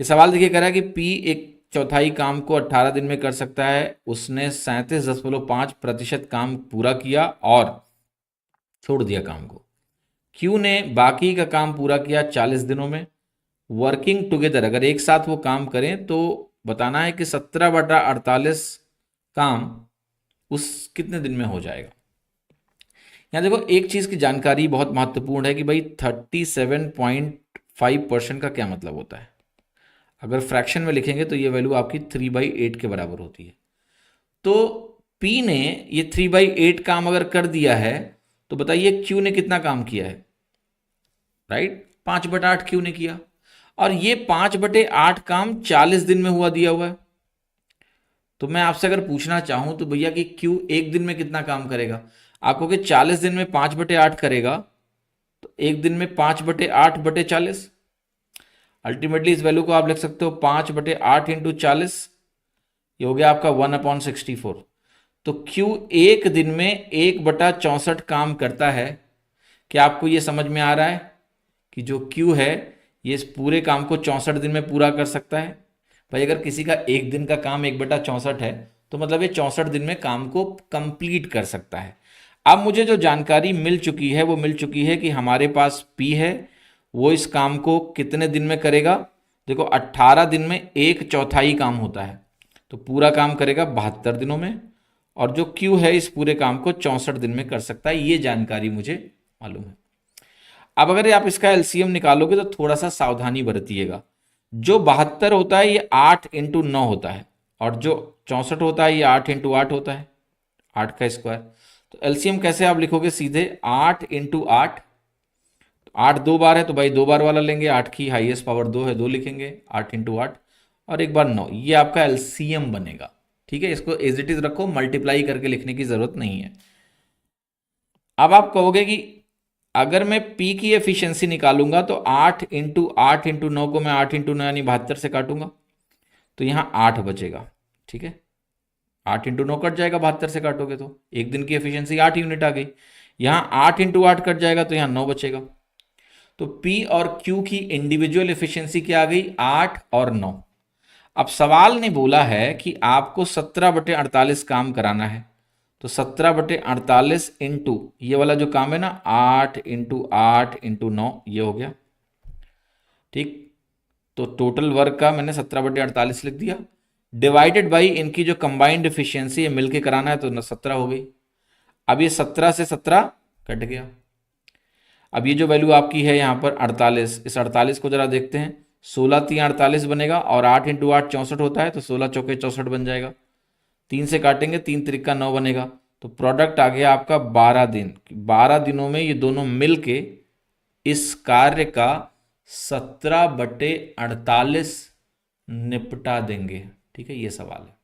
ये सवाल देखिए कह रहा है कि पी एक चौथाई काम को 18 दिन में कर सकता है, उसने 37.5% काम पूरा किया और छोड़ दिया काम को। क्यू ने बाकी का काम पूरा किया 40 दिनों में। वर्किंग टुगेदर, अगर एक साथ वो काम करें तो बताना है कि 17/48 काम उस कितने दिन में हो जाएगा। यहाँ देखो एक चीज़ की जानकारी बहुत महत्वपूर्ण है कि भाई 37.5% का क्या मतलब होता है। अगर फ्रैक्शन में लिखेंगे तो ये वैल्यू आपकी 3/8 के बराबर होती है। तो P ने ये 3/8 काम अगर कर दिया है तो बताइए Q ने कितना काम किया है, राइट? 5/8 Q ने किया, और ये 5/8 काम 40 दिन में हुआ दिया हुआ है। तो मैं आपसे अगर पूछना चाहूं तो भैया कि Q एक दिन में कितना काम करेगा, आप कहोगे 40 दिन में 5/8 करेगा, तो एक दिन में 5/8/40। अल्टीमेटली इस वैल्यू को आप लिख सकते हो 5/8 इंटू 40, ये हो गया आपका 1/64। तो Q एक दिन में 1/64 काम करता है। क्या आपको ये समझ में आ रहा है कि जो Q है ये इस पूरे काम को 64 दिन में पूरा कर सकता है? भाई अगर किसी का एक दिन का काम 1/64 है तो मतलब ये 64 दिन में काम को कंप्लीट कर सकता है। अब मुझे जो जानकारी मिल चुकी है वो मिल चुकी है कि हमारे पास P है, वो इस काम को कितने दिन में करेगा। देखो 18 दिन में एक चौथाई काम होता है, तो पूरा काम करेगा 72 दिनों में, और जो Q है इस पूरे काम को 64 दिन में कर सकता है। ये जानकारी मुझे मालूम है। अब अगर आप इसका एलसीएम निकालोगे तो थोड़ा सा सावधानी बरतिएगा। जो 72 होता है ये 8 × 9 होता है, और जो 64 होता है ये 8 × 8 होता है, 8 का स्क्वायर। तो एलसीएम कैसे आप लिखोगे, सीधे 8 × 8। तो 8 दो बार है तो भाई दो बार वाला लेंगे, 8 की हाईएस्ट पावर 2 है, 2 लिखेंगे, 8 × 8 और एक बार 9, ये आपका एलसीएम बनेगा। ठीक है, इसको एज इट इज रखो, मल्टीप्लाई करके लिखने की जरूरत नहीं है। अब आप कहोगे कि अगर मैं P की एफिशिएंसी निकालूंगा तो 8 × 8 × 9 को मैं 8 × 9 यानी 72 से काटूंगा, तो यहाँ 8 बचेगा। ठीक है, 8 × 9 कट जाएगा, 72 से काटोगे तो एक दिन की एफिशिएंसी 8 यूनिट आ गई। यहाँ 8 × 8 कट जाएगा तो यहाँ 9 बचेगा। तो P और Q की इंडिविजुअल एफिशिएंसी क्या आ गई, 8 और 9। अब सवाल ने बोला है कि आपको 17/48 काम कराना है, तो 17/48 इंटू ये वाला जो काम है ना, 8 × 8 × 9, ये हो गया। ठीक, तो टोटल वर्क का मैंने 17/48 लिख दिया, डिवाइडेड बाई इनकी जो कंबाइंड एफिशिएंसी है, मिलके कराना है तो 17 हो गई। अब ये 17 से 17 कट गया। अब ये जो वैल्यू आपकी है यहाँ पर 48, इस 48 को जरा देखते हैं। 16×3 = 48 बनेगा, और 8 × 8 64 होता है, तो 16×4 = 64 बन जाएगा। 3 से काटेंगे, 3×3 = 9 बनेगा। तो प्रोडक्ट आ गया आपका 12 दिन। 12 दिनों में ये दोनों मिलके इस कार्य का 17/48 निपटा देंगे। ठीक है, ये सवाल है।